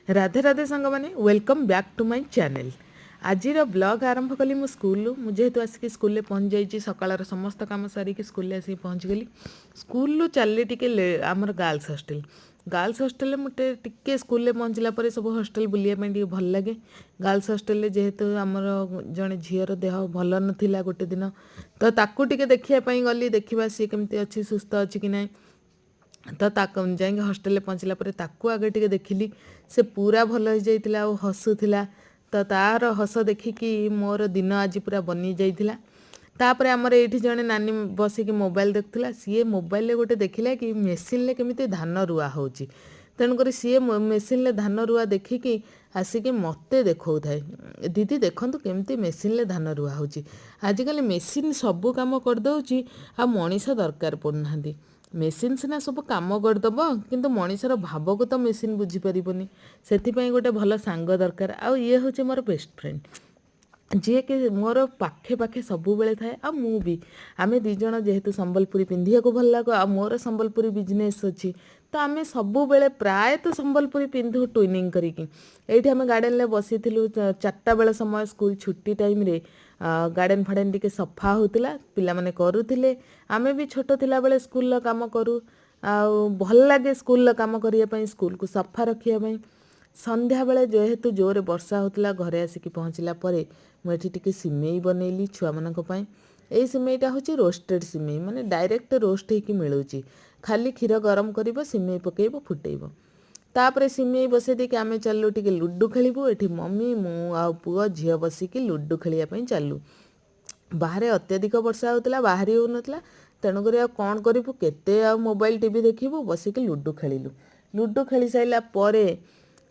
राधे राधे सांग मैंने welcome back to my channel. आज ब्लॉग आरंभ कली मो स्कूल जेहेतु आसिक स्कूल पहुँच जाइए सकाळ समस्त काम सारिक स्कूल आसिक पहुँच गली। स्कूल चली टे आमर गर्ल्स हॉस्टल मुझे टिके स्कूल पहुँचला पर सब हॉस्टल बुलाया भल लगे। गर्ल्स हॉस्टल जेहेतु आमर जड़े झीर देह भल नाला गोटे दिन तो ताकू टिके देखापी गली देखा सी केमती अच्छी सुस्थ अच्छी कि ना तो जाइए हॉस्टल पहुँचला ताकू आगे टिके देखिली से पूरा भल हो जाइए और हसुला तो तार हस देखिकी मोर दिन आज पूरा बनी जाइला। तापर आमर ये जड़े नानी बसिक मोबाइल देखुला सी मोबाइल गोटे देखला कि मेसीन केमी धान रुआ हो तेणुक सी मेसीन धान रुआ देखिकी आसिक मत देखा थाए दीदी देखु केमती मेसीन धान रुआ हो। आजिकल मेसीन सबू कम करदे आ मनीष दरकार पड़ना मेसीन सीना सब कम करदेव किंतु मनीषर भाव को तो मेसीन बुझीपारनी से गोटे भल सांग दरकार आ ये हूँ मोर बेस्ट फ्रेंड जी कि मोर पाखे पाखे सब बेले थाए आ मु भी आमे दी जण जेहेतु संबलपुरी पिंधिया को भल लगे आ मोर संबलपुरी बिजनेस अच्छी तो आमे सब बेले प्राय तो संबलपुरी पिंधु ट्विनिंग करिकी एठी आमे गार्डन ले बसी थिलु 4टा बेले समय स्कूल छुट्टी टाइम रे गार्डन फार्डन टिके सफा होतिला पिला माने करूथिले आमे भी छोट थिला बेले स्कूल लो काम करू आ भल लागे स्कूल लो काम करिया पई स्कूल को सफा रखिया पई। संध्या बेले जेहेतु जोरे वर्षा होतिला घरे आसिकी पहुँचला परे मुझे टिके सिमेई बनैली छुआ मानक पई। एई सिमेईटा होची रोस्टेड सिमेई माने डायरेक्ट रोस्ट होइकी मिलुची खाली क्षीर गरम करिवो सिमेई पकेइबो फुटेइबो तापर सिमेई बसई देके आमे चलू टिके लुडु खेलिबू एठी मम्मी मु आ पुओ झियो बसिकी लुडु खेलिया पई चलू। बाहर अत्यधिक वर्षा होता बाहरी होता तेणुक कौन करूँ केते मोबाइल टीवी देखू बसिक लुडु खेलु। लुडु खेली सारा पर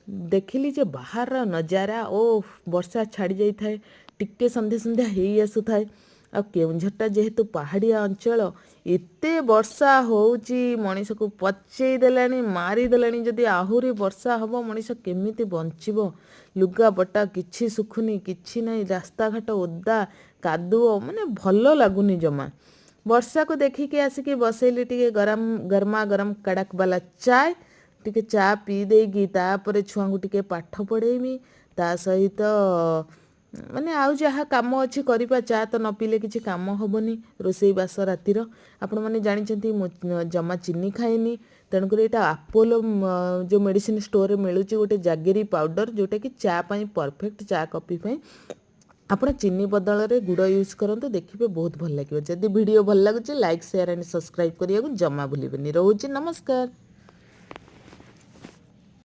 देखिली जे बाहर नजारा ओ वर्षा छाड़ी जाए टिके संध्या संध्या हो आसुए आ केउंझरटा जेहेतु पहाड़िया अंचल एते वर्षा होउची मनीष को पचई देलानी मारी देलानी जदि आहुरी वर्षा हबो मनीष केमिति बंचिबो लुगा पटा किछि सुखुनी किछि नाही रास्ता घाट ओदा कादुओ माने भल लगुनी जमा। वर्षा को देखिकी आसिकी बसैली टिके गरमा गरम कड़क वाला चाय टिके चा पी देगी तापर छुआ टिके पाठ पढ़ेमी ता सहित माने आउ जहाँ कम अच्छी करिपा चा तो न पीले किसी काम हेनी रोसई बास रातिर आपण मैंने जानते जमा चीनी खाएनी तेणुक यहाँ आपोलो जो मेडिसिन स्टोर में मिलूँ गोटे जागेरी पाउडर जोटा कि चा पाई परफेक्ट चा कॉफी पाई आपण चीनी बदल में गुड़ यूज करते देखिए बहुत भल लगे। जदि वीडियो भल लगुच लाइक शेयर एंड सब्सक्राइब करने को जमा भूलें। रोचे नमस्कार।